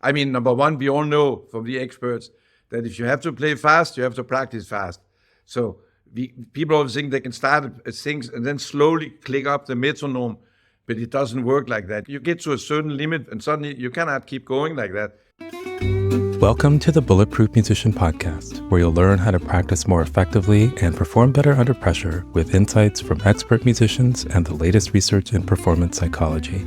I mean, number one, we all know from the experts that if you have to play fast, you have to practice fast. So people always think they can start things and then slowly click up the metronome, but it doesn't work like that. You get to a certain limit and suddenly you cannot keep going like that. Welcome to the Bulletproof Musician Podcast, where you'll learn how to practice more effectively and perform better under pressure with insights from expert musicians and the latest research in performance psychology.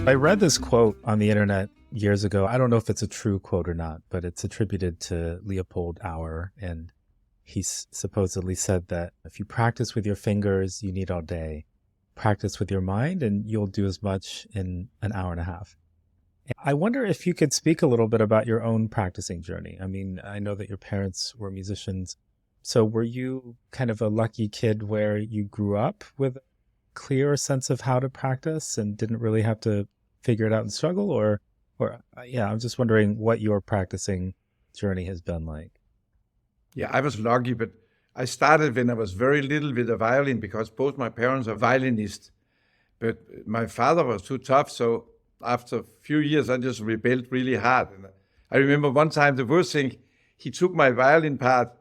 I read this quote on the internet years ago. I don't know if it's a true quote or not, but it's attributed to Leopold Auer. And he supposedly said that if you practice with your fingers, you need all day. Practice with your mind and you'll do as much in an hour and a half. I wonder if you could speak a little bit about your own practicing journey. I mean, I know that your parents were musicians. So were you kind of a lucky kid where you grew up with a clear sense of how to practice and didn't really have to figure it out and struggle? Or I'm just wondering what your practicing journey has been like. Yeah, I was lucky, but I started when I was very little with the violin because both my parents are violinists. But my father was too tough, so after a few years, I just rebelled really hard. And I remember one time the worst thing, he took my violin part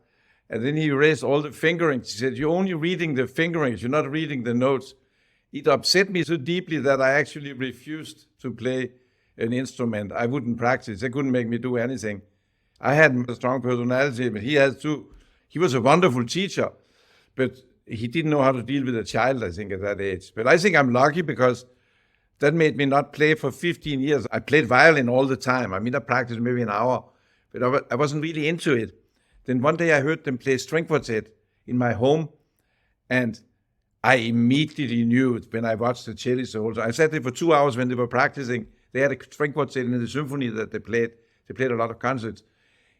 and then he erased all the fingerings. He said, "You're only reading the fingerings, you're not reading the notes." It upset me so deeply that I actually refused to play an instrument. I wouldn't practice. They couldn't make me do anything. I had a strong personality, but he had too. He was a wonderful teacher, but he didn't know how to deal with a child, I think, at that age. But I think I'm lucky because that made me not play for 15 years. I played violin all the time. I mean, I practiced maybe an hour, but I wasn't really into it. Then one day I heard them play string quartet in my home, and I immediately knew it when I watched the cellist. I sat there for 2 hours when they were practicing. They had a string quartet in the symphony that they played. They played a lot of concerts.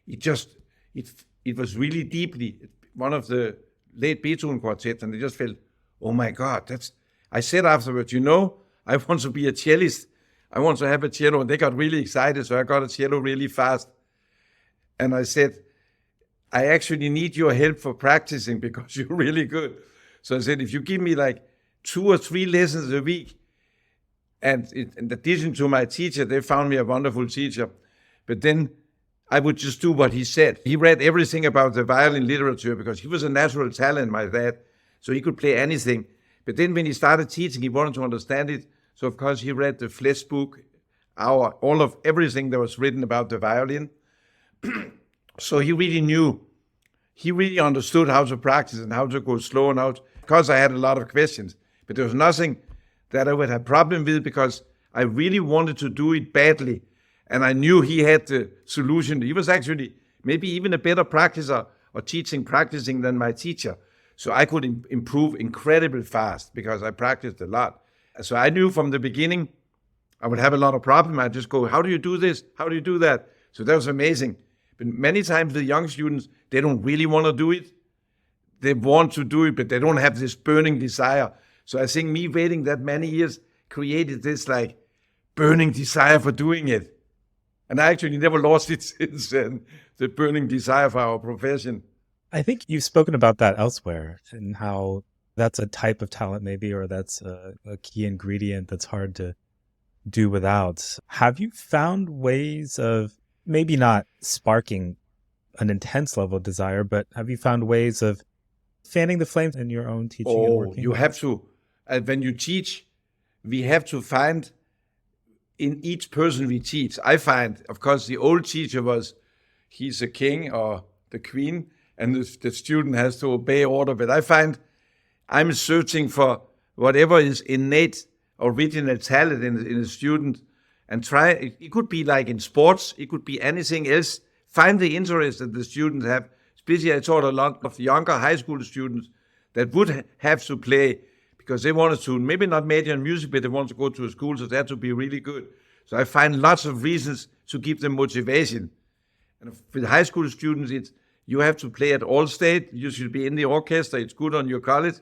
It was really deeply one of the late Beethoven quartets, and they just felt, oh my God, I said afterwards, I want to be a cellist. I want to have a cello. And they got really excited, so I got a cello really fast. And I said, I actually need your help for practicing because you're really good. So I said, if you give me like 2 or 3 lessons a week, and in addition to my teacher, they found me a wonderful teacher. But then I would just do what he said. He read everything about the violin literature because he was a natural talent, my dad, so he could play anything. But then when he started teaching, he wanted to understand it. So of course he read the Flesch book, all of everything that was written about the violin. So he really knew, he really understood how to practice and how to go slow and out. Because I had a lot of questions, but there was nothing that I would have problem with because I really wanted to do it badly. And I knew he had the solution. He was actually maybe even a better practicer or practicing than my teacher. So I could improve incredibly fast because I practiced a lot. So I knew from the beginning I would have a lot of problems. I'd just go, how do you do this? How do you do that? So that was amazing. But many times the young students, they don't really want to do it. They want to do it, but they don't have this burning desire. So I think me waiting that many years created this like burning desire for doing it. And I actually never lost it since then, the burning desire for our profession. I think you've spoken about that elsewhere and how that's a type of talent maybe, or that's a key ingredient that's hard to do without. Have you found ways of maybe not sparking an intense level of desire, but have you found ways of fanning the flames in your own teaching and working? You have to. When you teach, we have to find in each person we teach. I find, of course, the old teacher he's a king or the queen, and the student has to obey order. But I find I'm searching for whatever is innate, original talent in a student and try. It could be like in sports. It could be anything else. Find the interest that the students have. Especially I taught a lot of younger high school students that would have to play because they wanted to, maybe not major in music, but they want to go to a school, so they had to be really good. So I find lots of reasons to give them motivation. And with high school students, you have to play at all state. You should be in the orchestra. It's good on your college.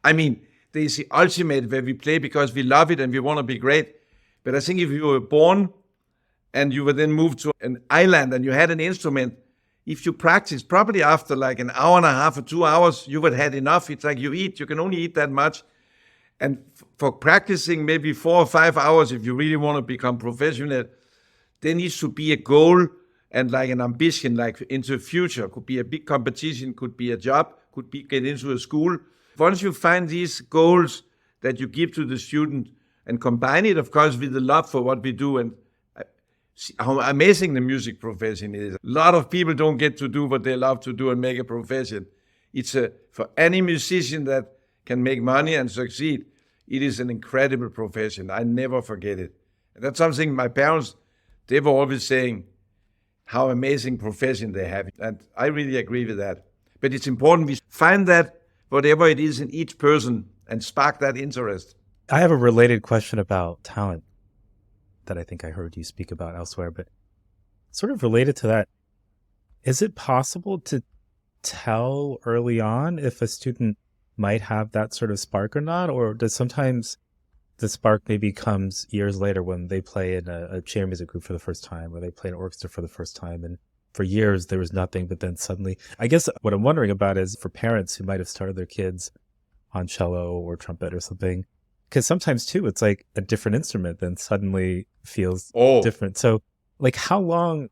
I mean, there's the ultimate where we play because we love it and we want to be great. But I think if you were born and you were then moved to an island and you had an instrument, if you practice, probably after like an hour and a half or 2 hours, you would have had enough. It's like you can only eat that much. And for practicing maybe 4 or 5 hours, if you really want to become professional, there needs to be a goal and like an ambition, like into the future. Could be a big competition, could be a job, could be get into a school. Once you find these goals that you give to the student and combine it, of course, with the love for what we do and how amazing the music profession is. A lot of people don't get to do what they love to do and make a profession. It's for any musician that can make money and succeed, it is an incredible profession. I never forget it. And that's something my parents, they were always saying, how amazing profession they have. And I really agree with that. But it's important we find that whatever it is in each person and spark that interest. I have a related question about talent that I think I heard you speak about elsewhere, but sort of related to that. Is it possible to tell early on if a student might have that sort of spark or not? Or does sometimes the spark maybe comes years later when they play in a chamber music group for the first time, or they play an orchestra for the first time, and for years there was nothing, but then suddenly, I guess what I'm wondering about is for parents who might have started their kids on cello or trumpet or something, because sometimes too, it's like a different instrument then suddenly feels different. So like how long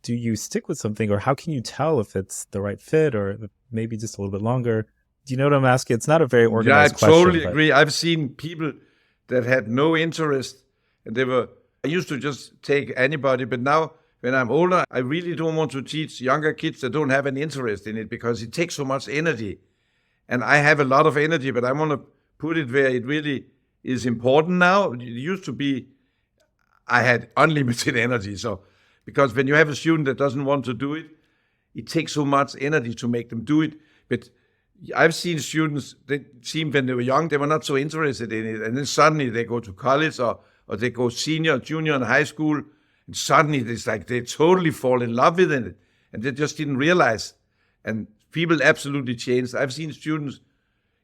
do you stick with something, or how can you tell if it's the right fit, or maybe just a little bit longer? Do you know what I'm asking? It's not a very organized question. Yeah, I totally agree. I've seen people that had no interest, and I used to just take anybody, but now when I'm older, I really don't want to teach younger kids that don't have an interest in it because it takes so much energy. And I have a lot of energy, but I want to put it where it really is important now. It used to be, I had unlimited energy. So, because when you have a student that doesn't want to do it, it takes so much energy to make them do it. But I've seen students, they seem when they were young, they were not so interested in it. And then suddenly they go to college or they go senior, junior in high school. And suddenly it's like they totally fall in love with it. And they just didn't realize. And people absolutely changed. I've seen students,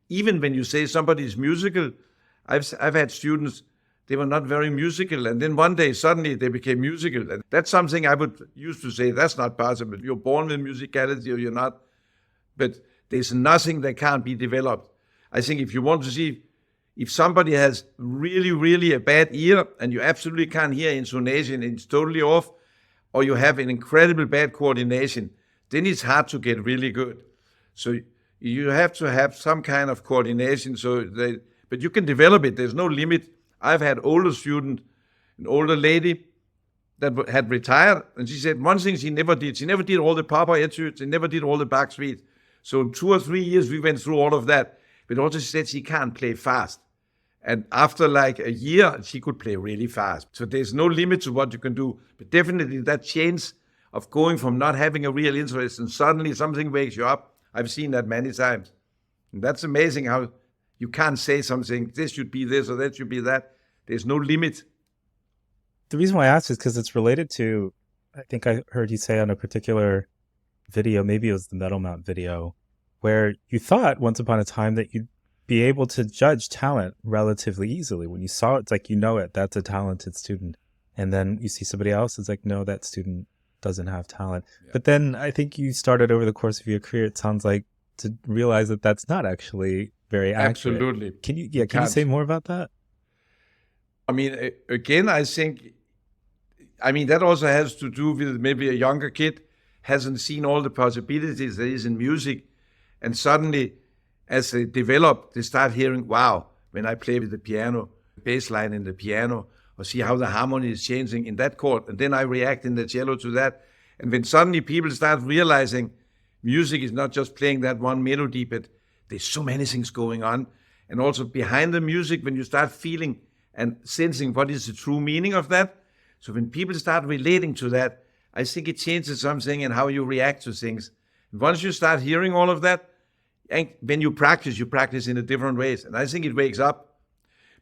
even when you say somebody is musical, I've had students, they were not very musical. And then one day, suddenly they became musical. And that's something I would used to say, that's not possible. You're born with musicality or you're not. But there's nothing that can't be developed. I think if you want to see if somebody has really, really a bad ear and you absolutely can't hear intonation, it's totally off, or you have an incredible bad coordination, then it's hard to get really good. So you have to have some kind of coordination. But you can develop it. There's no limit. I've had older student, an older lady that had retired, and she said one thing she never did all the Papa etudes, she never did all the Bach suites. So in 2 or 3 years, we went through all of that. But also she said she can't play fast. And after like a year, she could play really fast. So there's no limit to what you can do. But definitely that change of going from not having a real interest and suddenly something wakes you up, I've seen that many times. And that's amazing how you can't say something, this should be this or that should be that. There's no limit. The reason why I asked is because it's related to, I think I heard you say on a particular video, maybe it was the Meadowmount video, where you thought once upon a time that you'd be able to judge talent relatively easily. When you saw it, it's like, you know it, that's a talented student. And then you see somebody else, it's like, no, that student doesn't have talent. Yeah. But then I think you started over the course of your career, it sounds like, to realize that that's not actually very accurate. Absolutely. Can you say more about that? I mean, again, I think, that also has to do with maybe a younger kid hasn't seen all the possibilities there is in music. And suddenly, as they develop, they start hearing, wow, when I play with the piano, bass line in the piano, or see how the harmony is changing in that chord. And then I react in the cello to that. And when suddenly people start realizing music is not just playing that one melody, but there's so many things going on. And also behind the music, when you start feeling and sensing what is the true meaning of that. So when people start relating to that, I think it changes something in how you react to things. And once you start hearing all of that, and when you practice in a different ways. And I think it wakes up.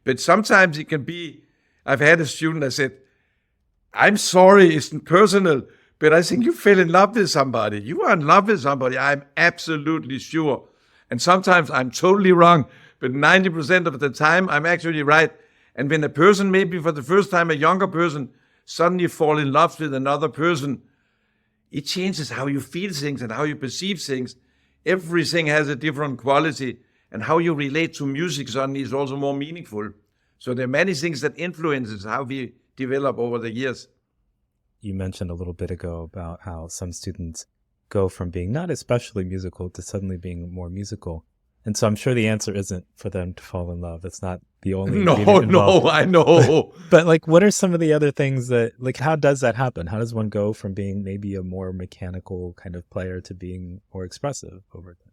But sometimes it can be, I've had a student that said, I'm sorry, it's personal, but I think you fell in love with somebody. You are in love with somebody, I'm absolutely sure. And sometimes I'm totally wrong, but 90% of the time I'm actually right. And when a person, maybe for the first time, a younger person, suddenly fall in love with another person, it changes how you feel things and how you perceive things. Everything has a different quality, and how you relate to music suddenly is also more meaningful. So there are many things that influences how we develop over the years. you mentioned a little bit ago about how some students go from being not especially musical to suddenly being more musical. And so I'm sure the answer isn't for them to fall in love. It's not the only ingredient involved. No, I know. But like, what are some of the other things that, like, how does that happen? How does one go from being maybe a more mechanical kind of player to being more expressive over time?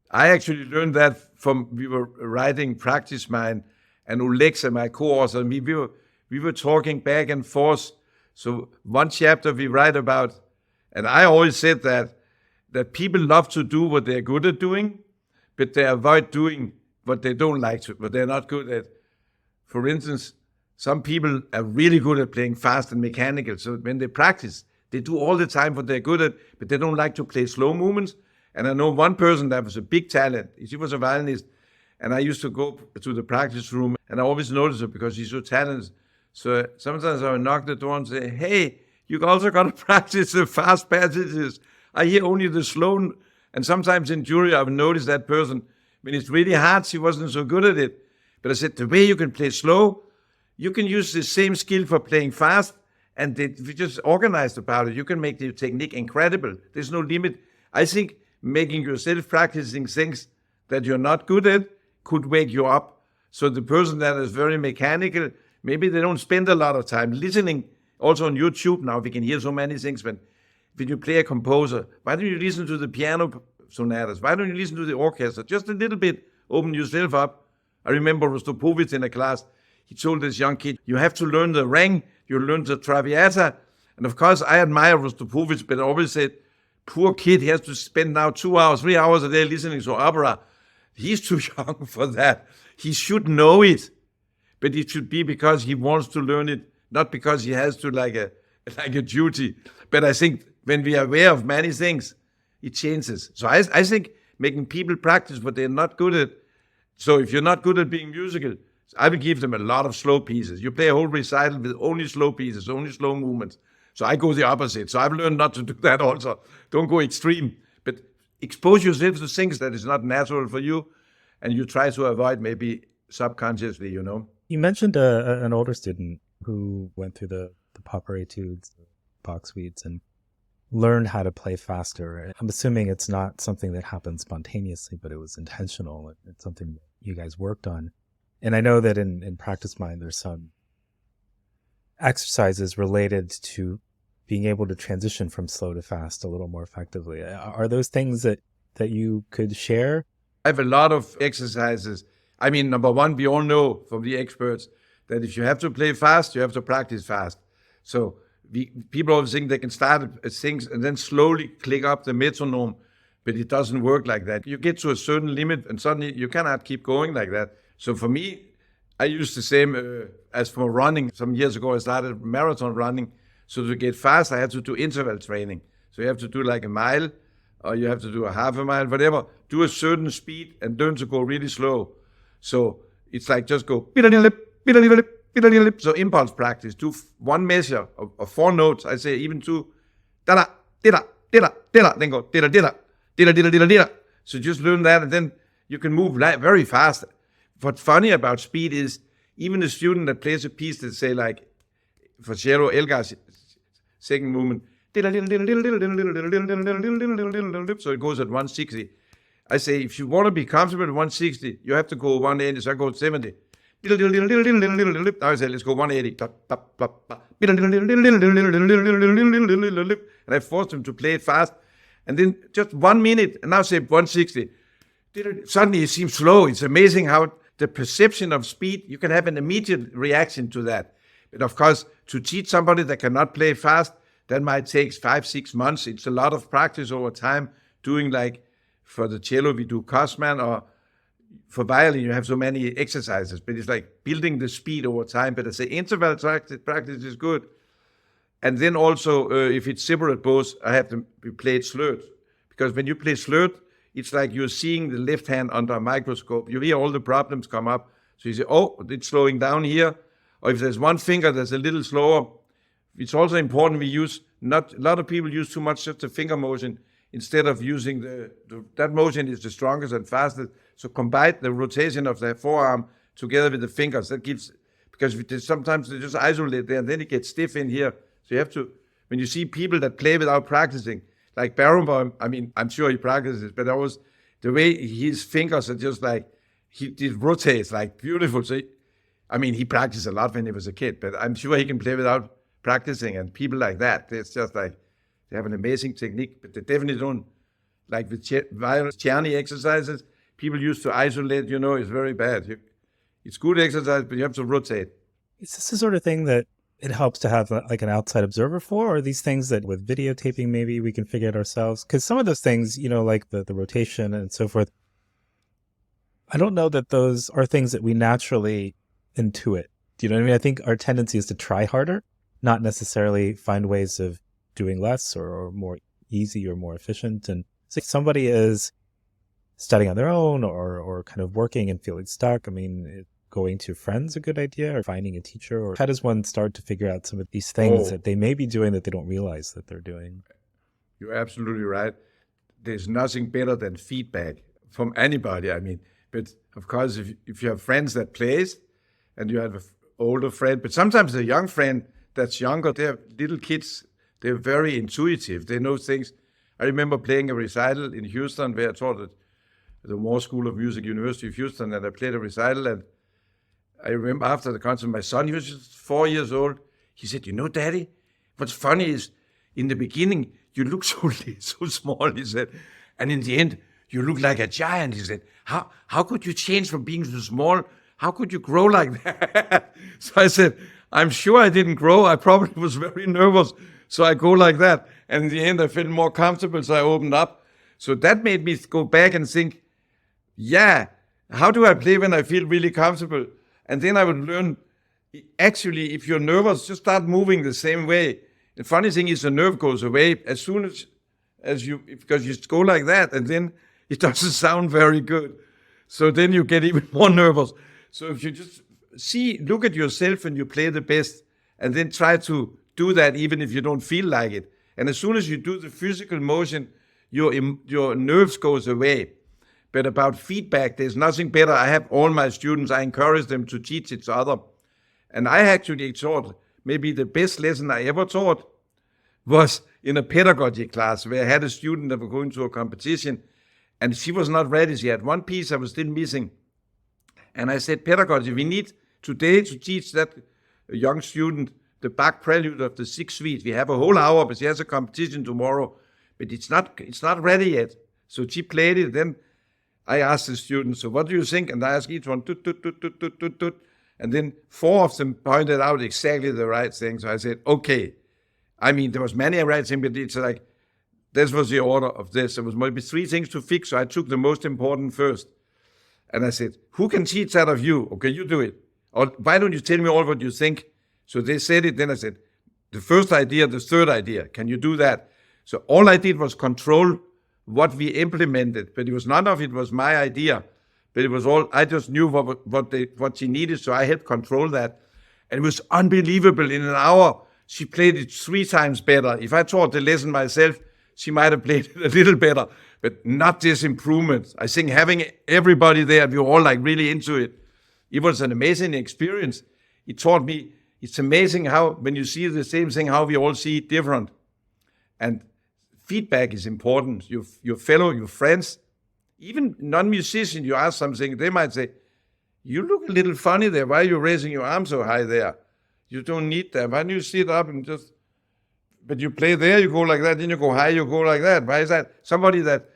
I actually learned that from, we were writing PracticeMind, and Ulexa, my co-author, and we were talking back and forth. So one chapter we write about, and I always said that people love to do what they're good at doing, but they avoid doing what they don't like to, what they're not good at. For instance, some people are really good at playing fast and mechanical. So when they practice, they do all the time what they're good at, but they don't like to play slow movements. And I know one person that was a big talent. She was a violinist, and I used to go to the practice room, and I always noticed her because she's so talented. So sometimes I would knock the door and say, "Hey, you also got to practice the fast passages. I hear only the slow." And sometimes in jury, I've noticed that person, when it's really hard, she wasn't so good at it. But I said, the way you can play slow, you can use the same skill for playing fast, and if you just organized about it, you can make the technique incredible. There's no limit. I think making yourself practicing things that you're not good at could wake you up. So the person that is very mechanical, maybe they don't spend a lot of time listening. Also on YouTube now, we can hear so many things. When you play a composer, why don't you listen to the piano sonatas? Why don't you listen to the orchestra? Just a little bit, open yourself up. I remember Rostropovich in a class, he told this young kid, you have to learn the rang, you learn the traviata. And of course, I admire Rostropovich, but I always said, poor kid, he has to spend now 2 hours, 3 hours a day listening to opera. He's too young for that. He should know it, but it should be because he wants to learn it, not because he has to like a duty. But I think when we are aware of many things, it changes. So I think making people practice what they're not good at. So if you're not good at being musical, I will give them a lot of slow pieces. You play a whole recital with only slow pieces, only slow movements. So I go the opposite. So I've learned not to do that also. Don't go extreme, but expose yourself to things that is not natural for you, and you try to avoid maybe subconsciously, you know. You mentioned an older student who went through the Popper etudes, Bach suites, and learned how to play faster. I'm assuming it's not something that happened spontaneously, but it was intentional. It's something that you guys worked on. And I know that in PracticeMind, there's some exercises related to being able to transition from slow to fast a little more effectively. Are those things that you could share? I have a lot of exercises. I mean, number one, we all know from the experts that if you have to play fast, you have to practice fast. So people always think they can start things and then slowly click up the metronome, but it doesn't work like that. You get to a certain limit and suddenly you cannot keep going like that. So for me, I use the same as for running. Some years ago, I started marathon running. So to get fast, I had to do interval training. So you have to do like a mile, or you have to do a half a mile, whatever. Do a certain speed and learn to go really slow. So it's like just go, so impulse practice. Do one measure of 4 notes. I say even 2, da-da, da-da, da-da, da-da, then go, da-da, da-da, da-da, da-da, da-da, da-da. So just learn that, and then you can move very fast. What's funny about speed is even a student that plays a piece that say like, for cello, Elgar's second movement, so it goes at 160. I say, if you want to be comfortable at 160, you have to go 180, so I go 70. Now I say, let's go 180. And I forced him to play it fast. And then just 1 minute, and now say 160. Suddenly it seems slow. It's amazing how the perception of speed, you can have an immediate reaction to that. But of course, to teach somebody that cannot play fast, that might take 5-6 months. It's a lot of practice over time, doing like for the cello, we do Cosman, or for violin, you have so many exercises, but it's like building the speed over time. But I say interval practice is good. And then also, if it's separate bows, I have to play it slurred. Because when you play slurred, it's like you're seeing the left hand under a microscope. You hear all the problems come up. So you say, oh, it's slowing down here. Or if there's one finger that's a little slower, it's also important we use, not a lot of people use too much just the finger motion instead of using that motion is the strongest and fastest. So combine the rotation of the forearm together with the fingers. That gives, because sometimes they just isolate there and then it gets stiff in here. So you have to, when you see people that play without practicing, like Baroque, I mean, I'm sure he practices, but always the way his fingers are just like, he rotates like beautiful. So, he practiced a lot when he was a kid, but I'm sure he can play without practicing. And people like that, it's just like, they have an amazing technique, but they definitely don't, like with violin Czerny exercises, people used to isolate, it's very bad. It's good exercise, but you have to rotate. Is this the sort of thing that it helps to have like an outside observer for, or are these things that with videotaping maybe we can figure it ourselves? Because some of those things, like the rotation and so forth, I don't know that those are things that we naturally intuit. Do you know what I mean? I think our tendency is to try harder, not necessarily find ways of doing less or more easy or more efficient. And so if somebody is studying on their own or kind of working and feeling stuck, going to friends a good idea, or finding a teacher? Or how does one start to figure out some of these things that they may be doing that they don't realize that they're doing? You're absolutely right. There's nothing better than feedback from anybody. But of course, if you have friends that plays and you have an older friend, but sometimes a young friend that's younger, they're little kids, they're very intuitive. They know things. I remember playing a recital in Houston where I taught at the Moore School of Music, University of Houston, and I played a recital. And I remember after the concert, my son, he was just 4 years old. He said, Daddy, what's funny is in the beginning, you look so small, he said. And in the end, you look like a giant, he said. How could you change from being so small? How could you grow like that? So I said, I'm sure I didn't grow. I probably was very nervous. So I go like that. And in the end, I felt more comfortable, so I opened up. So that made me go back and think, how do I play when I feel really comfortable? And then I would learn, actually, if you're nervous, just start moving the same way. The funny thing is the nerve goes away as soon as you, because you go like that, and then it doesn't sound very good. So then you get even more nervous. So if you just look at yourself and you play the best, and then try to do that even if you don't feel like it. And as soon as you do the physical motion, your nerves goes away. But about feedback, there's nothing better. I have all my students, I encourage them to teach each other. And I actually taught, maybe the best lesson I ever taught was in a pedagogy class where I had a student that was going to a competition and she was not ready. She had one piece I was still missing. And I said, pedagogy, we need today to teach that young student the Bach prelude of the Sixth Suite. We have a whole hour, but she has a competition tomorrow. But it's not ready yet. So she played it. Then I asked the students, so what do you think? And I asked each one, tut, tut, tut, tut, tut, tut, tut. And then 4 of them pointed out exactly the right thing. So I said, okay. There was many right things, but it's like, this was the order of this. There was maybe 3 things to fix, so I took the most important first. And I said, who can teach that of you? Okay, you do it. Or why don't you tell me all what you think? So they said it. Then I said, the first idea, the third idea, can you do that? So all I did was control what we implemented, but it was none of it was my idea. But it was all, I just knew what she needed, so I helped control that. And it was unbelievable. In an hour, she played it 3 times better. If I taught the lesson myself, she might have played it a little better, but not this improvement. I think having everybody there, we were all like really into it. It was an amazing experience. It taught me, it's amazing how, when you see the same thing, how we all see it different. And feedback is important. Your fellow, your friends, even non-musicians, you ask something, they might say, you look a little funny there. Why are you raising your arm so high there? You don't need that. Why don't you sit up and just, but you play there, you go like that, then you go high, you go like that. Why is that? Somebody that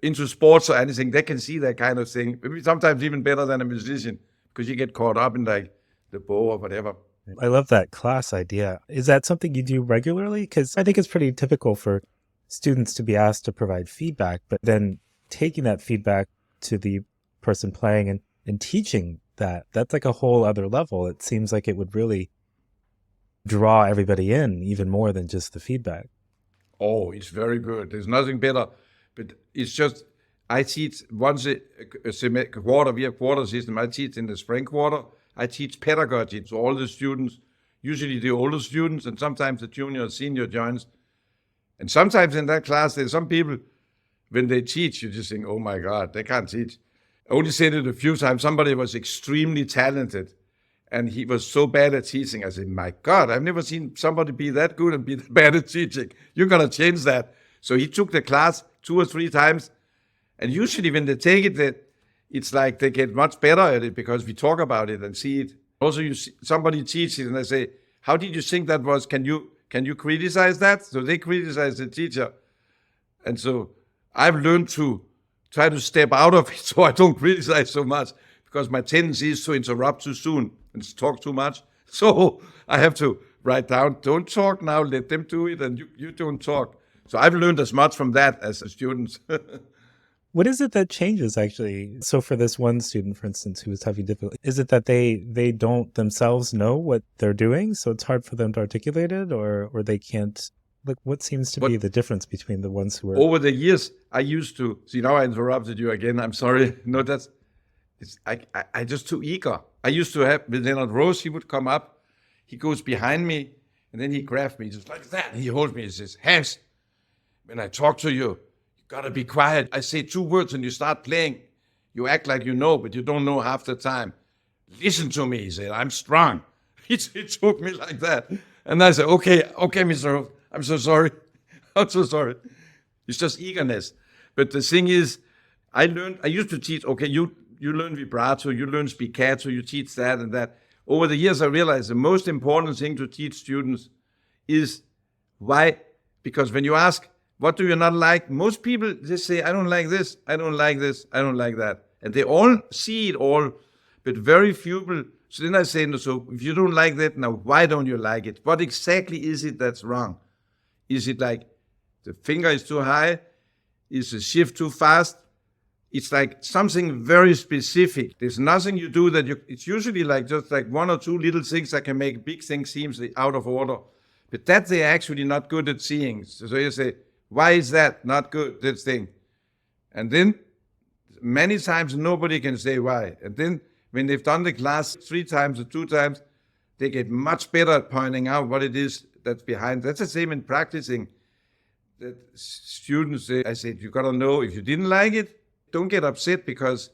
into sports or anything, they can see that kind of thing. Maybe sometimes even better than a musician, because you get caught up in like the bow or whatever. I love that class idea. Is that something you do regularly? Because I think it's pretty typical for students to be asked to provide feedback, but then taking that feedback to the person playing and teaching that's like a whole other level. It seems like it would really draw everybody in even more than just the feedback. Oh, it's very good. There's nothing better. But it's just, I teach once a quarter. We have quarter system. I teach in the spring quarter. I teach pedagogy to all the students, usually the older students, and sometimes the junior or senior joins. And sometimes in that class, there's some people, when they teach, you just think, oh my God, they can't teach. I only said it a few times. Somebody was extremely talented. And he was so bad at teaching. I said, my God, I've never seen somebody be that good and be that bad at teaching. You're going to change that. So he took the class 2 or 3 times. And usually when they take it, it's like they get much better at it because we talk about it and see it. Also, you see somebody teaches and they say, how did you think that was? Can you criticize that? So they criticize the teacher. And so I've learned to try to step out of it so I don't criticize so much, because my tendency is to interrupt too soon and talk too much. So I have to write down, don't talk now, let them do it, and you don't talk. So I've learned as much from that as a student. What is it that changes, actually? So for this one student, for instance, who was having difficulty, is it that they don't themselves know what they're doing, so it's hard for them to articulate it, or they can't? Like, what seems to be the difference between the ones who are... Over the years, I used to... See, now I interrupted you again. I'm sorry. No, I just too eager. I used to have... With Leonard Rose, he would come up. He goes behind me, and then he grabs me just like that. He holds me and says, Hans, when I talk to you, you got to be quiet. I say 2 words and you start playing. You act like you know, but you don't know half the time. Listen to me, he said. I'm strong. He took me like that. And I said, okay, Mr. Rose. I'm so sorry. I'm so sorry. It's just eagerness. But the thing is, I used to teach, okay, you learn vibrato, you learn spiccato, you teach that and that. Over the years, I realized the most important thing to teach students is why. Because when you ask, what do you not like? Most people, they say, I don't like this, I don't like this, I don't like that. And they all see it all, but very few people. So then I say, no, so if you don't like that, now why don't you like it? What exactly is it that's wrong? Is it like the finger is too high? Is the shift too fast? It's like something very specific. There's nothing you do it's usually like just like 1 or 2 little things that can make big things seem out of order. But that they're actually not good at seeing. So you say, why is that not good, this thing? And then many times nobody can say why. And then when they've done the class 3 times or 2 times, they get much better at pointing out what it is that's behind. That's the same in practicing. That students say, I said, you got to know if you didn't like it, don't get upset, because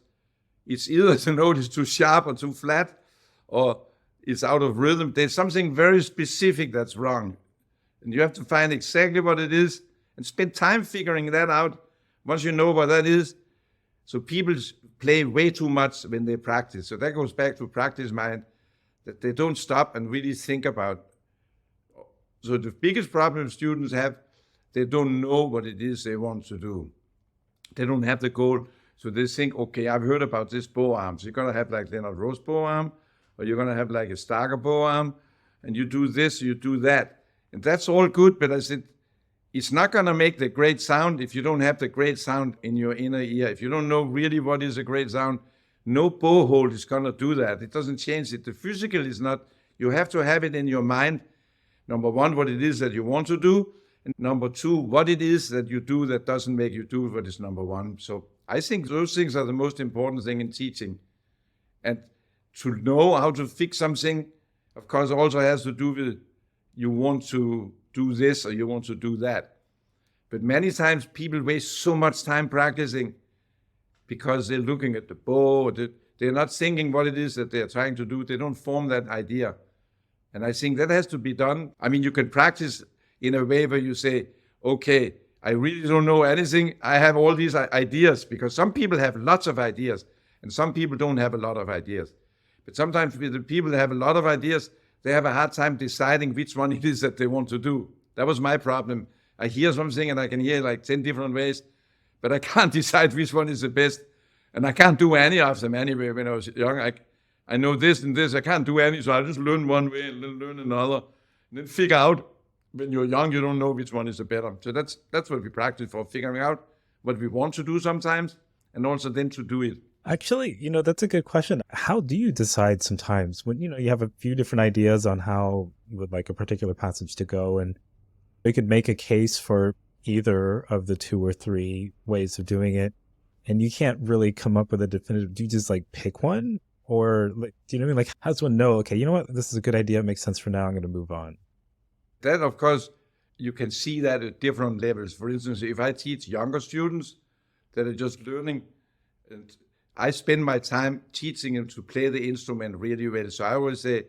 it's either the note is too sharp or too flat, or it's out of rhythm. There's something very specific that's wrong. And you have to find exactly what it is and spend time figuring that out once you know what that is. So people play way too much when they practice. So that goes back to PracticeMind, that they don't stop and really think about. So the biggest problem students have, they don't know what it is they want to do. They don't have the goal. So they think, okay, I've heard about this bow arm. So you're going to have like Leonard Rose bow arm, or you're going to have like a Starker bow arm, and you do this, you do that. And that's all good, but I said, it's not going to make the great sound if you don't have the great sound in your inner ear. If you don't know really what is a great sound, no bow hold is going to do that. It doesn't change it. The physical is not, you have to have it in your mind. Number 1, what it is that you want to do. And number 2, what it is that you do that doesn't make you do what is number 1. So I think those things are the most important thing in teaching. And to know how to fix something, of course, also has to do with you want to do this or you want to do that. But many times people waste so much time practicing because they're looking at the bow, they're not thinking what it is that they're trying to do. They don't form that idea. And I think that has to be done. I mean, you can practice in a way where you say, okay, I really don't know anything. I have all these ideas, because some people have lots of ideas and some people don't have a lot of ideas. But sometimes with the people that have a lot of ideas, they have a hard time deciding which one it is that they want to do. That was my problem. I hear something and I can hear like 10 different ways, but I can't decide which one is the best. And I can't do any of them anyway. When I was young, I know this and this. I can't do any, so I just learn one way and then learn another. And then figure out, when you're young, you don't know which one is the better. So that's what we practice for, figuring out what we want to do sometimes, and also then to do it. Actually, that's a good question. How do you decide sometimes when, you have a few different ideas on how you would like a particular passage to go, and you could make a case for either of the 2 or 3 ways of doing it, and you can't really come up with a definitive, do you just like pick one? Or like, do you know what I mean? Like, how does one know, okay, you know what, this is a good idea, it makes sense for now, I'm going to move on? That, of course, you can see that at different levels. For instance, if I teach younger students that are just learning, and I spend my time teaching them to play the instrument really well. So I always say,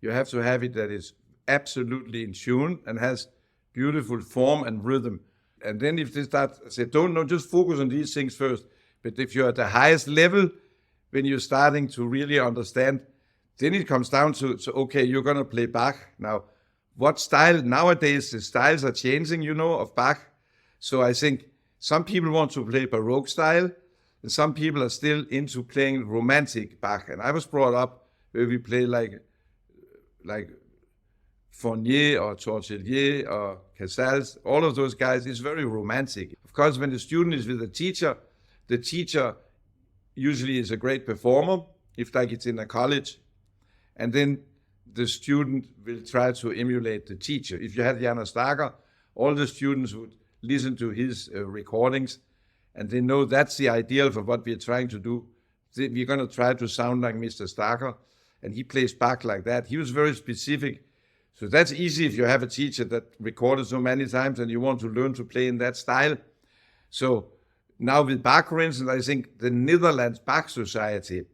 you have to have it that is absolutely in tune and has beautiful form and rhythm. And then if they start, say, don't just focus on these things first. But if you're at the highest level, when you're starting to really understand, then it comes down to, so okay, you're going to play Bach. Now, what style? Nowadays, the styles are changing, of Bach. So I think some people want to play Baroque style, and some people are still into playing romantic Bach. And I was brought up where we play like Fournier or Tortelier or Casals, all of those guys. It's very romantic. Of course, when the student is with the teacher usually is a great performer, if like it's in a college. And then the student will try to emulate the teacher. If you had Jan Staker, all the students would listen to his recordings, and they know that's the ideal for what we're trying to do. We're going to try to sound like Mr. Staker, and he plays Bach like that. He was very specific. So that's easy if you have a teacher that recorded so many times and you want to learn to play in that style. So now with Bach, for instance, I think the Netherlands Bach Society,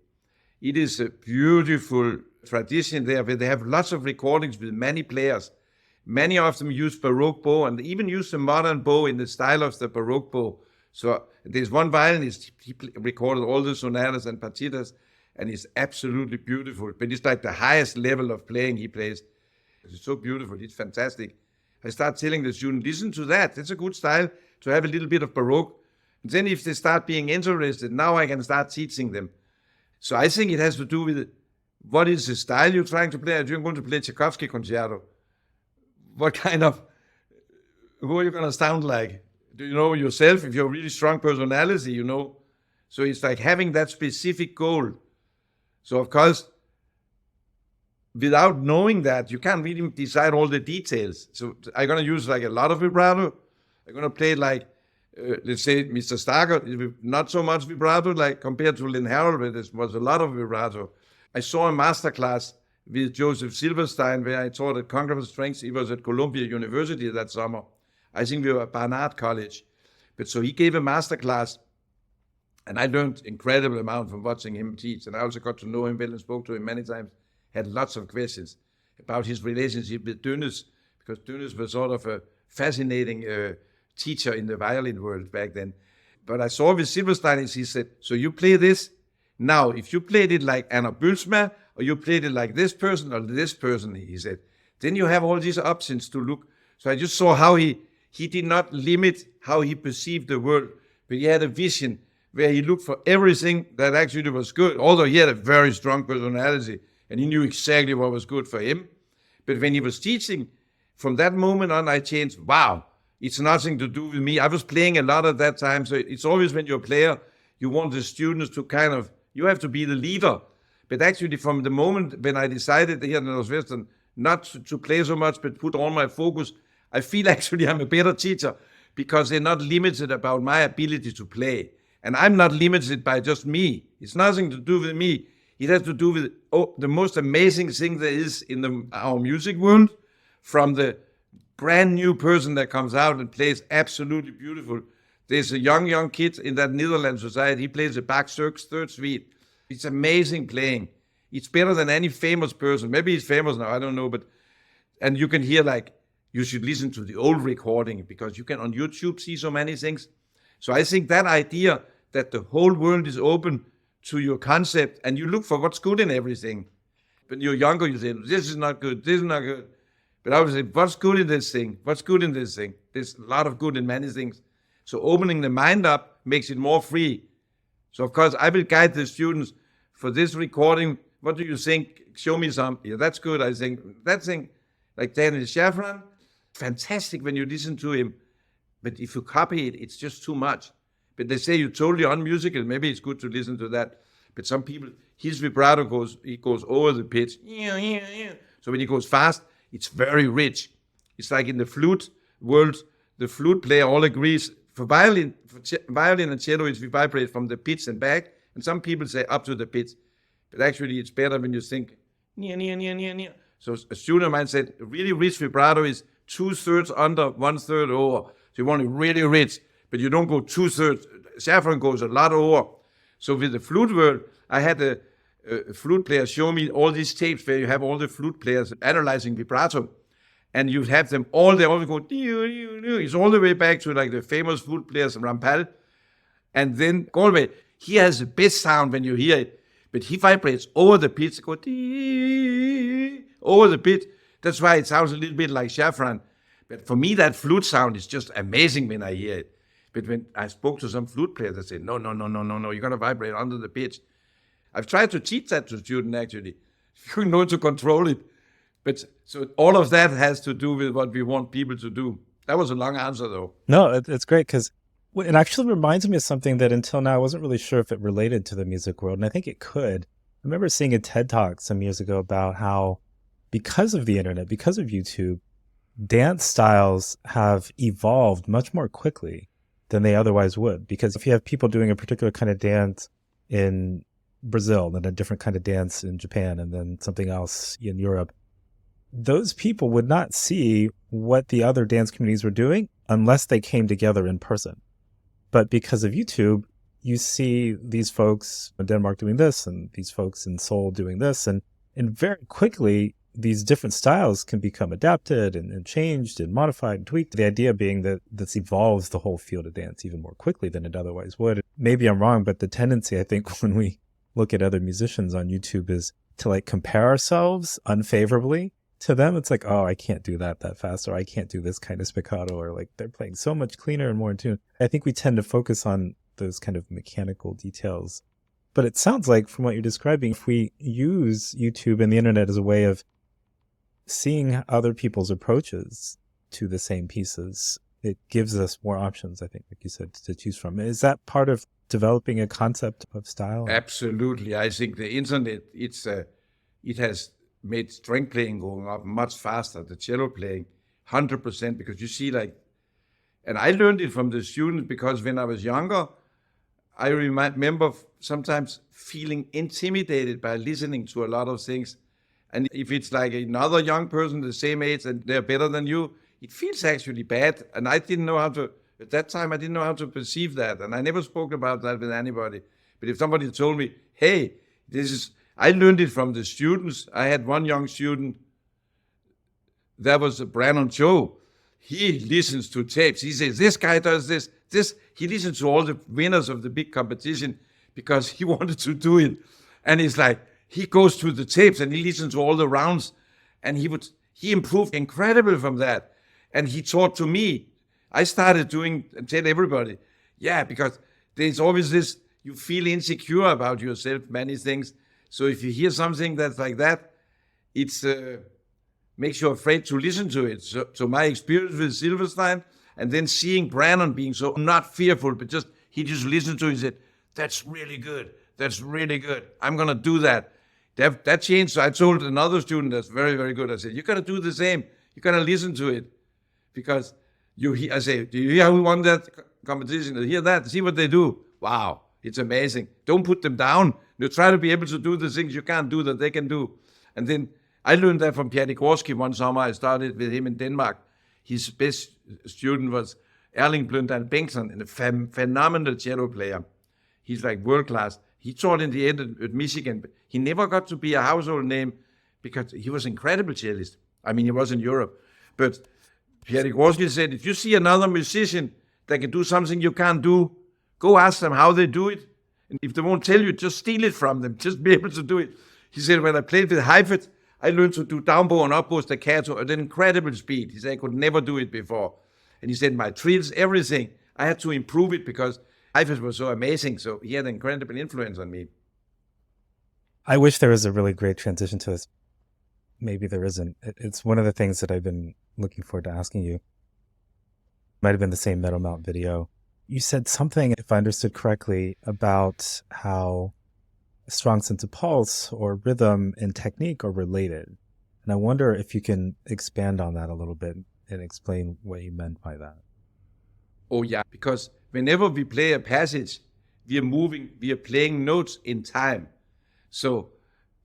it is a beautiful tradition there where they have lots of recordings with many players. Many of them use Baroque bow and even use the modern bow in the style of the Baroque bow. So there's one violinist, he recorded all the sonatas and partitas, and it's absolutely beautiful. But it's like the highest level of playing he plays. It's so beautiful, it's fantastic. I start telling the student, listen to that. It's a good style to have a little bit of Baroque. And then if they start being interested, now I can start teaching them. So I think it has to do with what is the style you're trying to play. If you're going to play Tchaikovsky concerto, who are you going to sound like? Do you know yourself? If you're a really strong personality, So it's like having that specific goal. So of course, without knowing that, you can't really decide all the details. So I'm going to use like a lot of vibrato. I'm going to play like, let's say, Mr. Staker, not so much vibrato, like compared to Lynn Harrell, but there was a lot of vibrato. I saw a masterclass with Joseph Silverstein where I taught at Congress Strengths. He was at Columbia University that summer. I think we were at Barnard College. But so he gave a masterclass, and I learned incredible amount from watching him teach. And I also got to know him well and spoke to him many times. Had lots of questions about his relationship with Dönitz, because Dönitz was sort of a fascinating teacher in the violin world back then. But I saw with Silverstein, he said, so you play this? Now, if you played it like Anna Bülsma, or you played it like this person or this person, he said, then you have all these options to look. So I just saw how he did not limit how he perceived the world, but he had a vision where he looked for everything that actually was good, although he had a very strong personality, and he knew exactly what was good for him. But when he was teaching, from that moment on, I changed, wow, it's nothing to do with me. I was playing a lot at that time, so it's always when you're a player, you want the students to you have to be the leader. But actually, from the moment when I decided here in Northwestern not to play so much, but put all my focus, I feel actually I'm a better teacher because they're not limited about my ability to play. And I'm not limited by just me. It's nothing to do with me. It has to do with the most amazing thing there is in our music world, from the brand new person that comes out and plays absolutely beautiful. There's a young kid in that Netherlands society. He plays the Bach third suite. It's amazing playing. It's better than any famous person. Maybe he's famous now, I don't know. And you can hear you should listen to the old recording because you can on YouTube see so many things. So I think that idea that the whole world is open to your concept and you look for what's good in everything. When you're younger, you say, this is not good, this is not good. But I would say, what's good in this thing? What's good in this thing? There's a lot of good in many things. So opening the mind up makes it more free. So of course, I will guide the students for this recording. What do you think? Show me some. Yeah, that's good. I think that thing, like Daniel Schafran, fantastic when you listen to him. But if you copy it, it's just too much. But they say you're totally unmusical. Maybe it's good to listen to that. But some people, his vibrato goes over the pitch. So when he goes fast, it's very rich. It's like in the flute world, the flute player all agrees. For violin and cello, we vibrate from the pitch and back. And some people say up to the pitch. But actually, it's better when you think, So a student of mine said, really rich vibrato is 2/3 under, 1/3 over. So you want it really rich, but you don't go 2/3. Saffron goes a lot over. So with the flute world, I had a flute player show me all these tapes where you have all the flute players analyzing vibrato, and you have them all, they always go, it's all the way back to like the famous flute players, Rampal, and then all the way, he has the best sound when you hear it, but he vibrates over the pitch, go over the pitch. That's why it sounds a little bit like saffron. But for me, that flute sound is just amazing when I hear it. But when I spoke to some flute players, they said, no, you're going to vibrate under the pitch. I've tried to teach that to students, actually. You know to control it. But so all of that has to do with what we want people to do. That was a long answer, though. No, it's great because it actually reminds me of something that until now I wasn't really sure if it related to the music world, and I think it could. I remember seeing a TED Talk some years ago about how because of the internet, because of YouTube, dance styles have evolved much more quickly than they otherwise would. Because if you have people doing a particular kind of dance in Brazil, then a different kind of dance in Japan, and then something else in Europe, those people would not see what the other dance communities were doing unless they came together in person. But because of YouTube, you see these folks in Denmark doing this and these folks in Seoul doing this. And very quickly, these different styles can become adapted and changed and modified and tweaked. The idea being that this evolves the whole field of dance even more quickly than it otherwise would. Maybe I'm wrong, but the tendency, I think, when we look at other musicians on YouTube is to like compare ourselves unfavorably to them. It's like, oh, I can't do that fast, or I can't do this kind of spiccato, or like they're playing so much cleaner and more in tune. I think we tend to focus on those kind of mechanical details. But it sounds like from what you're describing, if we use YouTube and the internet as a way of seeing other people's approaches to the same pieces, it gives us more options, I think, like you said, to choose from. Is that part of developing a concept of style? Absolutely. I think the internet, it has made string playing going up much faster, the cello playing, 100%, because you see like, and I learned it from the students because when I was younger, I remember sometimes feeling intimidated by listening to a lot of things. And if it's like another young person the same age and they're better than you, it feels actually bad. And I didn't know how to, at that time, I didn't know how to perceive that. And I never spoke about that with anybody. But if somebody told me, hey, I learned it from the students. I had one young student, that was Brandon Joe. He listens to tapes. He says, this guy does this. He listens to all the winners of the big competition because he wanted to do it. And it's like, he goes to the tapes and he listens to all the rounds, and he improved incredible from that. And he taught to me. I started doing and tell everybody, yeah, because there's always this, you feel insecure about yourself, many things. So if you hear something that's like that, it's makes you afraid to listen to it. So my experience with Silverstein, and then seeing Brandon being so not fearful, but he just listened to it and said, that's really good. That's really good. I'm going to do that. That changed. So I told another student that's very, very good. I said, you got to do the same. You got to listen to it. Because I say, do you hear who won that competition? You hear that? See what they do. Wow, it's amazing. Don't put them down. You try to be able to do the things you can't do that they can do. And then I learned that from Pierre Degorski one summer. I started with him in Denmark. His best student was Erling Bløndal Bengtsson, a phenomenal cello player. He's like world class. He taught in the end at Michigan, but he never got to be a household name because he was an incredible cellist. I mean, he was in Europe. But Pierre Degorski said, if you see another musician that can do something you can't do, go ask them how they do it. And if they won't tell you, just steal it from them. Just be able to do it. He said, when I played with Heifetz, I learned to do downbow and upbow staccato at an incredible speed. He said, I could never do it before. And he said, my trills, everything, I had to improve it because Heifetz was so amazing. So he had an incredible influence on me. I wish there was a really great transition to this. Maybe there isn't. It's one of the things that I've been looking forward to asking you. Might have been the same Meadowmount video. You said something, if I understood correctly, about how a strong sense of pulse or rhythm and technique are related. And I wonder if you can expand on that a little bit and explain what you meant by that. Oh yeah, because whenever we play a passage, we are playing notes in time. So,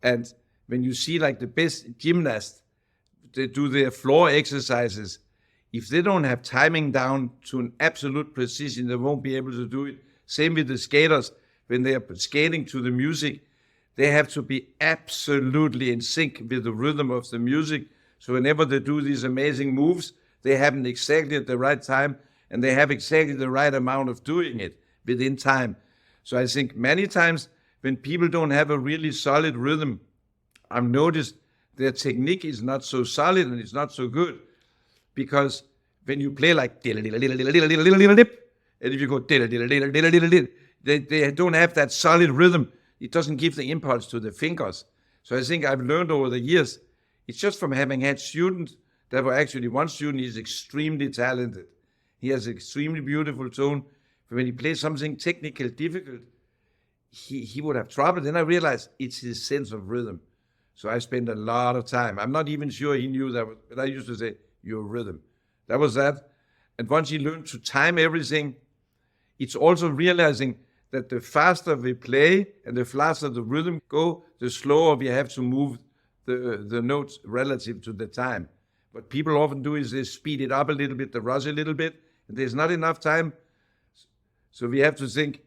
and when you see like the best gymnasts, they do their floor exercises, if they don't have timing down to an absolute precision, they won't be able to do it. Same with the skaters. when they are skating to the music, they have to be absolutely in sync with the rhythm of the music. So whenever they do these amazing moves, they happen exactly at the right time, and they have exactly the right amount of doing it within time. So I think many times when people don't have a really solid rhythm, I've noticed their technique is not so solid and it's not so good, because when you play like and if you go they don't have that solid rhythm. It doesn't give the impulse to the fingers. So I think I've learned over the years, it's just from having had students that were actually, one student is extremely talented. He has an extremely beautiful tone. But when he plays something technical, difficult, he would have trouble. Then I realized it's his sense of rhythm. So I spent a lot of time. I'm not even sure he knew that, but I used to say, your rhythm. That was that. And once he learned to time everything, it's also realizing that the faster we play and the faster the rhythm go, the slower we have to move the notes relative to the time. What people often do is they speed it up a little bit, they rush a little bit, and there's not enough time. So we have to think,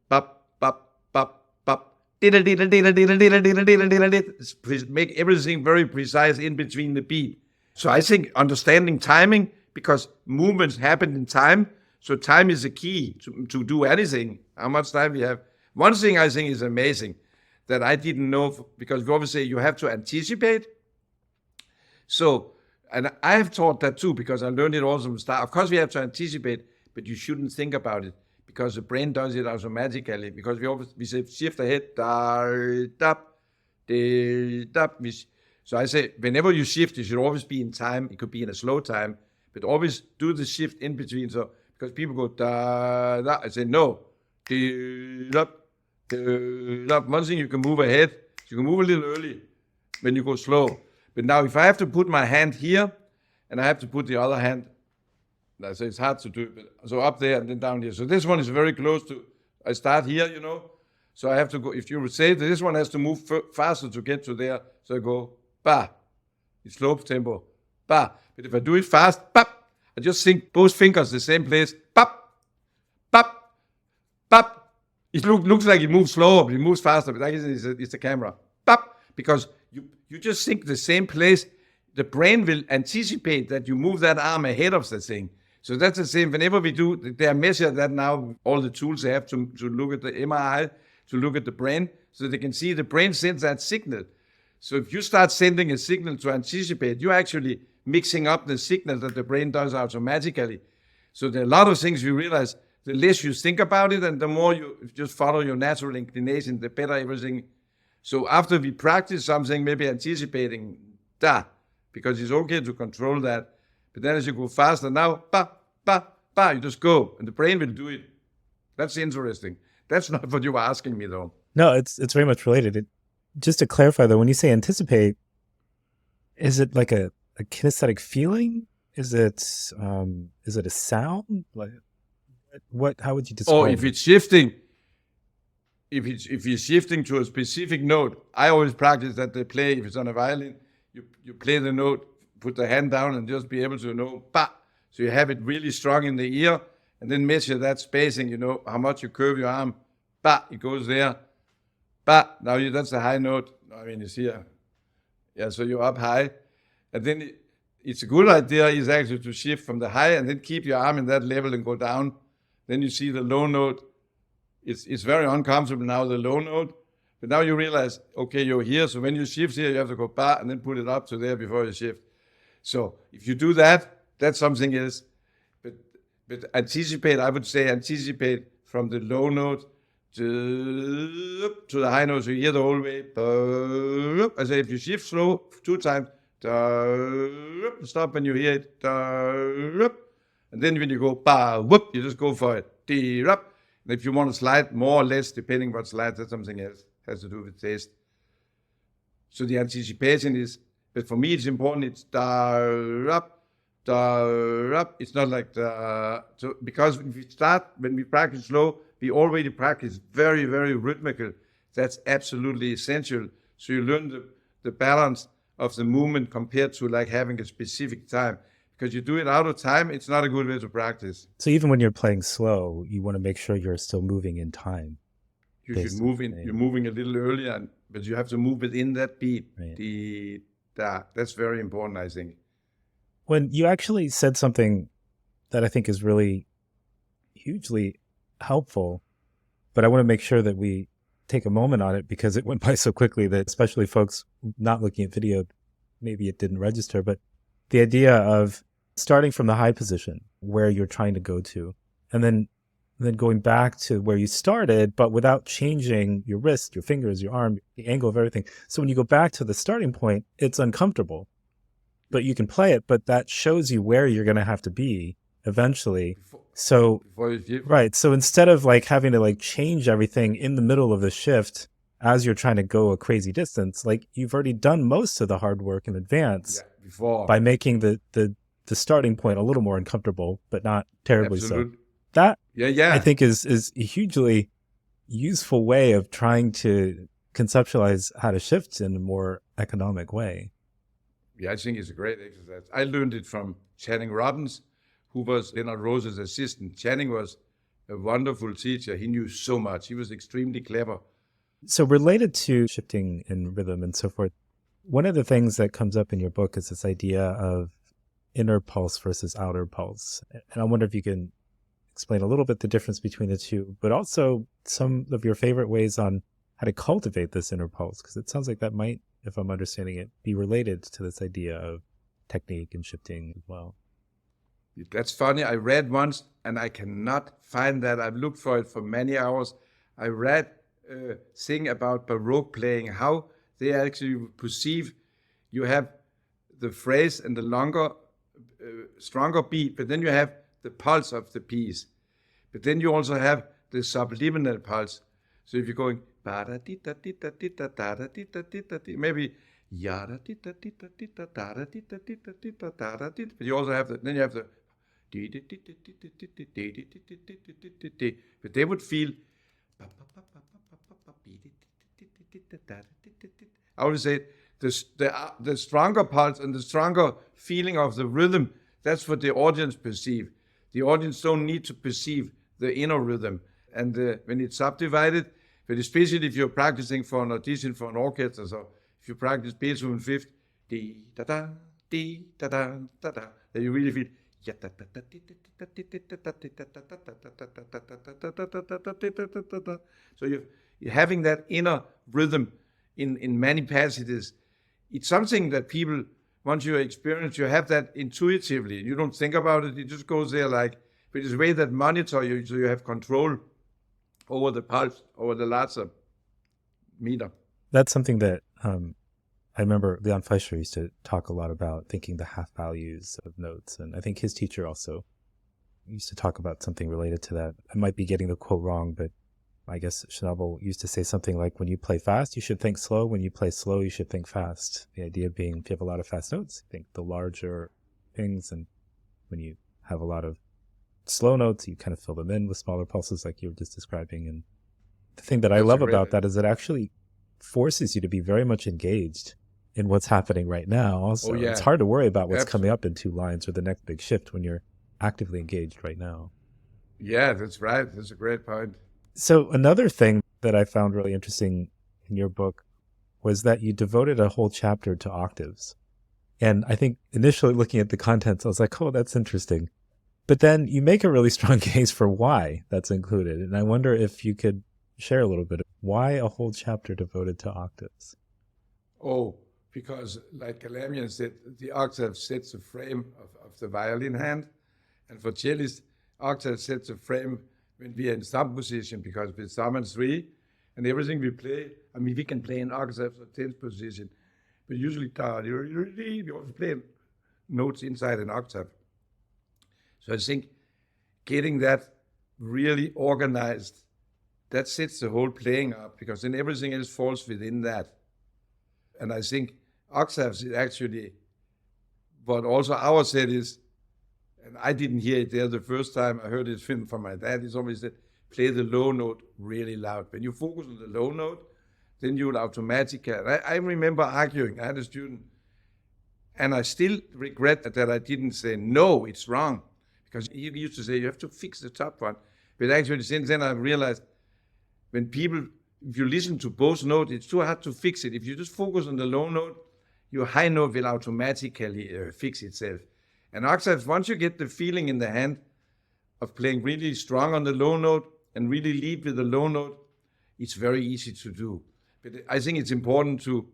bop, bop, bop, bop, diddle, diddle, diddle, diddle, diddle, diddle, diddle, diddle, diddle. Make everything very precise in between the beat. So I think understanding timing, because movements happen in time, so time is the key to do anything, how much time we have. One thing I think is amazing that I didn't know, because we always say you have to anticipate. So, and I have taught that too, because I learned it also from start. Of course we have to anticipate, but you shouldn't think about it, because the brain does it automatically. Because we say shift ahead, da, da, da, da. So I say, whenever you shift, you should always be in time. It could be in a slow time, but always do the shift in between. So, because people go da, da, I say no. Da, da, da. One thing you can move ahead, you can move a little early when you go slow. But now if I have to put my hand here, and I have to put the other hand, I say it's hard to do it, but so up there and then down here. So this one is very close to, I start here, so I have to go, if you would say that this one has to move faster to get to there, so I go, ba, it's slow tempo, ba. But if I do it fast, bap, I just think both fingers the same place, bap, bap, bap. It looks like it moves slower, but it moves faster, but I guess it's the camera, bap, because you just think the same place. The brain will anticipate that you move that arm ahead of the thing. So that's the same. Whenever we do, they are measured that now, all the tools they have to look at the MRI, to look at the brain, so they can see the brain sends that signal. So if you start sending a signal to anticipate, you're actually mixing up the signal that the brain does automatically. So there are a lot of things you realize, the less you think about it and the more you just follow your natural inclination, the better everything. So after we practice something, maybe anticipating, because it's okay to control that. But then as you go faster, now, you just go, and the brain will do it. That's interesting. That's not what you were asking me, though. No, it's very much related. Just to clarify, though, when you say anticipate, is it like a kinesthetic feeling? Is it a sound? Like what? How would you describe? Or if it's shifting, if you're shifting to a specific note, I always practice that they play. If it's on a violin, you play the note, put the hand down, and just be able to know, ba. So you have it really strong in the ear, and then measure that spacing. How much you curve your arm, ba. It goes there, ba. Now that's a high note. I mean, it's here. Yeah, so you're up high, and then it's a good idea is actually to shift from the high and then keep your arm in that level and go down. Then you see the low note. It's very uncomfortable now, the low note. But now you realize, okay, you're here. So when you shift here, you have to go ba and then put it up to there before you shift. So if you do that, that's something else. But anticipate, I would say anticipate from the low note to the high note. So you hear the whole way. I say if you shift slow 2 times, stop when you hear it. And then when you go ba, whoop, you just go for it. And if you want to slide more or less, depending what slide, that's something else. Has to do with taste. So the anticipation is, but for me it's important, it's da-rup. It's not like so because when we practice slow, we already practice very, very rhythmical. That's absolutely essential. So you learn the balance of the movement compared to like having a specific time. Because you do it out of time, it's not a good way to practice. So even when you're playing slow, you want to make sure you're still moving in time. You should move in. You're moving a little earlier, but you have to move within that beat. Right. That's very important, I think. When you actually said something that I think is really hugely helpful, but I want to make sure that we take a moment on it because it went by so quickly that especially folks not looking at video, maybe it didn't register, but the idea of starting from the high position where you're trying to go to, and then going back to where you started, but without changing your wrist, your fingers, your arm, the angle of everything. So when you go back to the starting point, it's uncomfortable, but you can play it, but that shows you where you're going to have to be eventually. So, right. So instead of like having to like change everything in the middle of the shift as you're trying to go a crazy distance, like you've already done most of the hard work in advance by making the starting point a little more uncomfortable, but not terribly so. That I think is a hugely useful way of trying to conceptualize how to shift in a more economic way. Yeah, I think it's a great exercise. I learned it from Channing Robbins, who was Leonard Rose's assistant. Channing was a wonderful teacher. He knew so much. He was extremely clever. So related to shifting in rhythm and so forth, one of the things that comes up in your book is this idea of inner pulse versus outer pulse. And I wonder if you can explain a little bit the difference between the two, but also some of your favorite ways on how to cultivate this inner pulse, because it sounds like that might, if I'm understanding it, be related to this idea of technique and shifting as well. That's funny. I read once, and I cannot find that. I've looked for it for many hours. I read a thing about Baroque playing, how they actually perceive you have the phrase and the longer, stronger beat, but then you have the pulse of the piece. But then you also have the subliminal pulse. So if you're going maybe but you also have the, then you have the but they would feel I would say the stronger pulse and the stronger feeling of the rhythm, that's what the audience perceive. The audience don't need to perceive the inner rhythm. And when it's subdivided, but especially if you're practicing for an audition for an orchestra, so if you practice Beethoven Fifth, da-da, da-da, da-da, then you really feel so you're having that inner rhythm in many passages. It's something that people, once you experience, you have that intuitively. You don't think about it. It just goes there like, but it's a way that monitor you, so you have control over the pulse, over the larger meter. That's something that I remember Leon Fleischer used to talk a lot about, thinking the half values of notes. And I think his teacher also used to talk about something related to that. I might be getting the quote wrong, but I guess Schnabel used to say something like, when you play fast, you should think slow. When you play slow, you should think fast. The idea being, if you have a lot of fast notes, think the larger things. And when you have a lot of slow notes, you kind of fill them in with smaller pulses like you were just describing. And the thing that I love about that is it actually forces you to be very much engaged in what's happening right now. Also, it's hard to worry about what's coming up in 2 lines or the next big shift when you're actively engaged right now. Yeah, that's right. That's a great point. So another thing that I found really interesting in your book was that you devoted a whole chapter to octaves. And I think initially looking at the contents, I was like, oh, that's interesting. But then you make a really strong case for why that's included. And I wonder if you could share a little bit of why a whole chapter devoted to octaves. Oh, because like Kageyama said, the octave sets the frame of the violin hand. And for cellist, octave sets the frame when we are in thumb position, because with thumb and 3, and everything we play, I mean, we can play in octaves or 10th position, but usually we also play notes inside an octave. So I think getting that really organized, that sets the whole playing up, because then everything else falls within that. And I think octaves is actually what also our set is, and I didn't hear it there the first time I heard it from my dad. He's always said, play the low note really loud. When you focus on the low note, then you'll automatically. I remember arguing. I had a student, and I still regret that I didn't say, no, it's wrong. Because he used to say, you have to fix the top one. But actually, since then, I've realized when people, if you listen to both notes, it's too hard to fix it. If you just focus on the low note, your high note will automatically fix itself. And octaves, once you get the feeling in the hand of playing really strong on the low note and really lead with the low note, it's very easy to do. But I think it's important to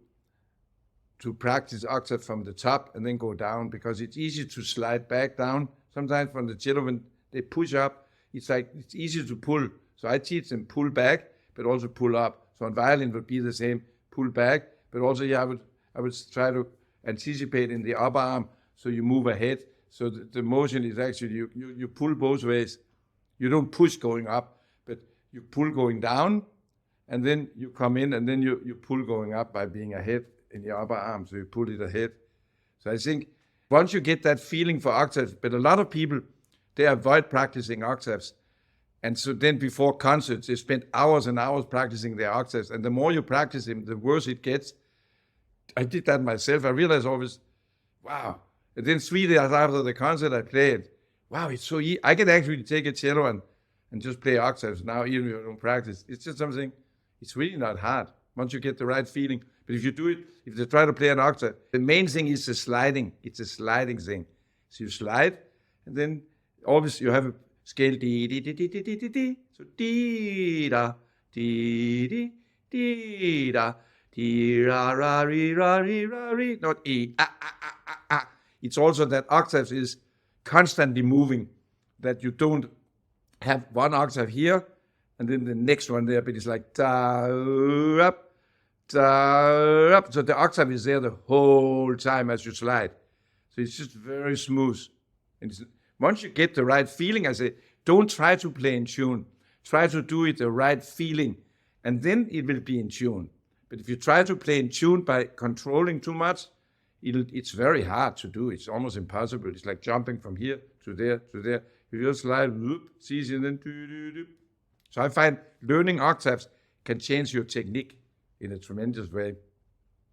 practice octave from the top and then go down, because it's easy to slide back down. Sometimes from the cello, when they push up, it's easy to pull. So I teach them pull back, but also pull up. So on violin would be the same, pull back, but also I would try to anticipate in the upper arm, so you move ahead. So the motion is actually, you pull both ways. You don't push going up, but you pull going down, and then you come in, and then you pull going up by being ahead in the upper arm, so you pull it ahead. So I think once you get that feeling for octaves, but a lot of people, they avoid practicing octaves. And so then before concerts, they spend hours and hours practicing their octaves. And the more you practice them, the worse it gets. I did that myself. I realized always, wow. And then 3 days after the concert, I played. Wow, it's so easy. I can actually take a cello and just play octaves now, even if you don't practice. It's just something, it's really not hard once you get the right feeling. But if you do it, if you try to play an octave, the main thing is the sliding. It's a sliding thing. So you slide, and then always you have a scale D, D, D, D, D, D, D, D. So D, da, D, D, D, da, D, ra, ra, re, ra, re, ra, re. Not E, ah, ah, ah, ah, ah. It's also that octaves is constantly moving, that you don't have one octave here, and then the next one there, but it's like da, up, da, up. So the octave is there the whole time as you slide. So it's just very smooth. And once you get the right feeling, I say, don't try to play in tune. Try to do it the right feeling, and then it will be in tune. But if you try to play in tune by controlling too much, it's very hard to do. It's almost impossible. It's like jumping from here to there to there. You just slide, whoop, it's easy, and then do. So I find learning octaves can change your technique in a tremendous way.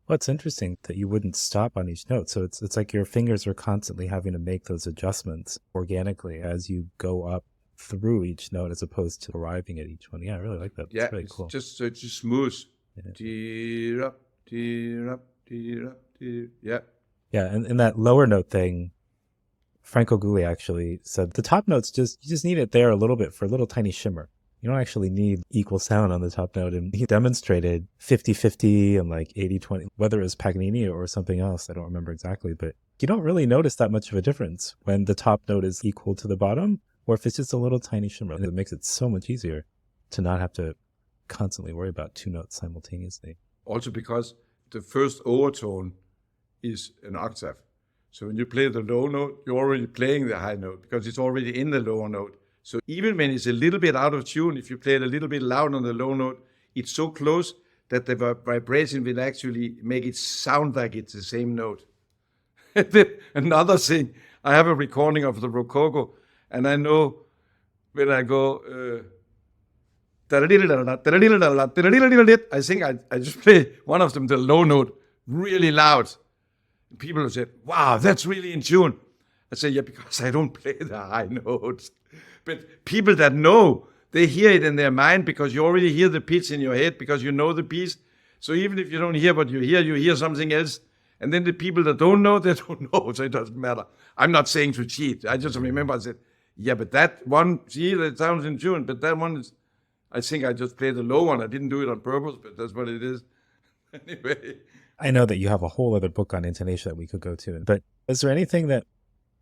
Well, it's interesting that you wouldn't stop on each note. So it's like your fingers are constantly having to make those adjustments organically as you go up through each note, as opposed to arriving at each one. Yeah, I really like that. Yeah, it's really it's cool. just smooth. Yeah. Tear up, tear up, tear up, tear. Yeah. Yeah, and that lower note thing, Franco Gulli actually said the top notes you just need it there a little bit for a little tiny shimmer. You don't actually need equal sound on the top note. And he demonstrated 50-50 and like 80-20, whether it was Paganini or something else. I don't remember exactly, but you don't really notice that much of a difference when the top note is equal to the bottom, or if it's just a little tiny shimmer. It makes it so much easier to not have to constantly worry about 2 notes simultaneously. Also because the first overtone is an octave. So when you play the low note, you're already playing the high note because it's already in the lower note. So even when it's a little bit out of tune, if you play it a little bit loud on the low note, it's so close that the vibration will actually make it sound like it's the same note. Another thing, I have a recording of the Rococo, and I know when I go, I think I just play one of them, the low note, really loud. People have said, wow, that's really in tune. I say, yeah, because I don't play the high notes. But people that know, they hear it in their mind because you already hear the pitch in your head because you know the piece. So even if you don't hear what you hear something else. And then the people that don't know, they don't know, so it doesn't matter. I'm not saying to cheat. I just remember I said, yeah, but that one, see, that sounds in tune, but that one is, I think I just played the low one. I didn't do it on purpose, but that's what it is. Anyway. I know that you have a whole other book on intonation that we could go to, but is there anything that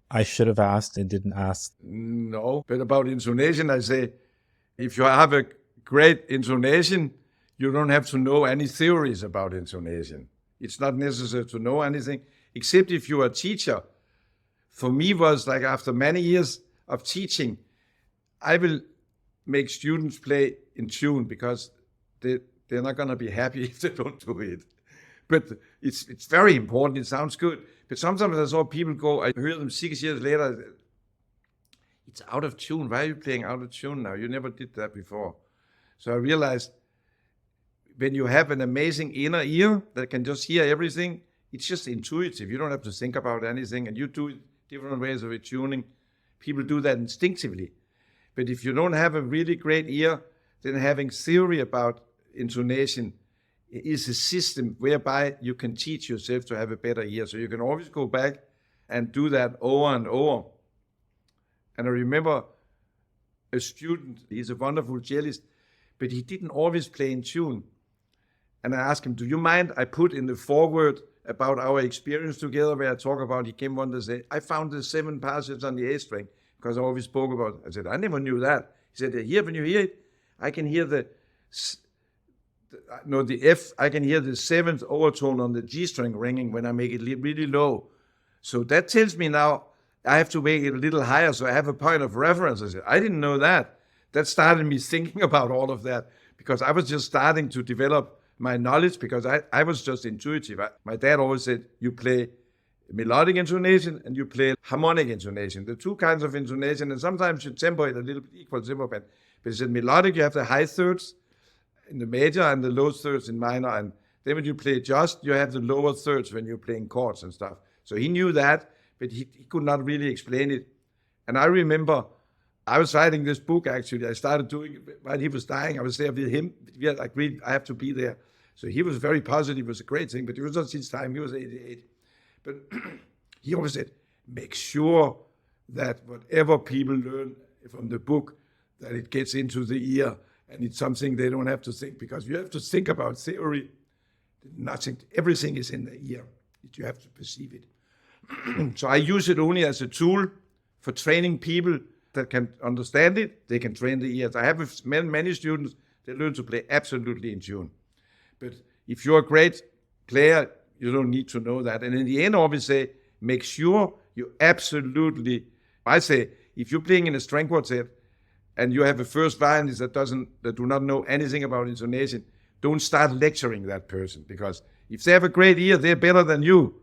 I should have asked and didn't ask? No, but about intonation, I say, if you have a great intonation, you don't have to know any theories about intonation. It's not necessary to know anything, except if you're a teacher. For me, was like after many years of teaching, I will make students play in tune because they're not going to be happy if they don't do it. But it's very important. It sounds good. But sometimes I saw people go, I heard them 6 years later, it's out of tune. Why are you playing out of tune now? You never did that before. So I realized when you have an amazing inner ear that can just hear everything, it's just intuitive. You don't have to think about anything, and you do different ways of tuning. People do that instinctively. But if you don't have a really great ear then having theory about intonation is a system whereby you can teach yourself to have a better ear. So you can always go back and do that over and over. And I remember a student, he's a wonderful cellist, but he didn't always play in tune. And I asked him, do you mind I put in the foreword about our experience together where I talk about, he came one day and said, I found the 7 passages on the A string, because I always spoke about it. I said, I never knew that. He said, here, when you hear it, I can hear the F, I can hear the 7th overtone on the G string ringing when I make it really low. So that tells me now I have to make it a little higher so I have a point of reference. I said, I didn't know that. That started me thinking about all of that, because I was just starting to develop my knowledge, because I was just intuitive. My dad always said, you play melodic intonation and you play harmonic intonation. The 2 kinds of intonation, and sometimes you tempo it a little bit equal tempo band. But he said melodic, you have the high thirds in the major and the low thirds in minor. And then when you play just, you have the lower thirds when you're playing chords and stuff. So he knew that, but he could not really explain it. And I remember I was writing this book, actually. I started doing it while he was dying. I was there with him. We had agreed I have to be there. So he was very positive. It was a great thing, but it was not his time. He was 88. But he always said, make sure that whatever people learn from the book, that it gets into the ear, and it's something they don't have to think, because you have to think about theory. Nothing, everything is in the ear. You have to perceive it. So I use it only as a tool for training people that can understand it. They can train the ears. I have many students, they learn to play absolutely in tune. But if you're a great player, you don't need to know that. And in the end, I always say, make sure you absolutely, I say, if you're playing in a string quartet and you have a first violinist that do not know anything about intonation, don't start lecturing that person, because if they have a great ear, they're better than you.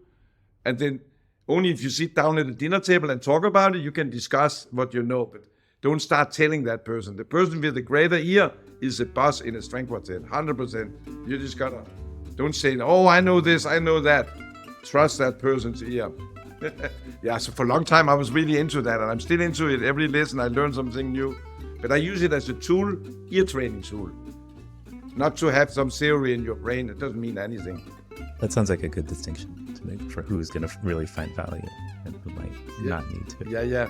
And then only if you sit down at the dinner table and talk about it, you can discuss what you know, but don't start telling that person. The person with the greater ear is the boss in a string quartet, 100%. You just gotta, don't say, oh, I know this, I know that. Trust that person's ear. Yeah, so for a long time I was really into that, and I'm still into it. Every lesson I learn something new. But I use it as a tool, ear training tool. Not to have some theory in your brain, it doesn't mean anything. That sounds like a good distinction to make for who's going to really find value and who might not need to. Yeah.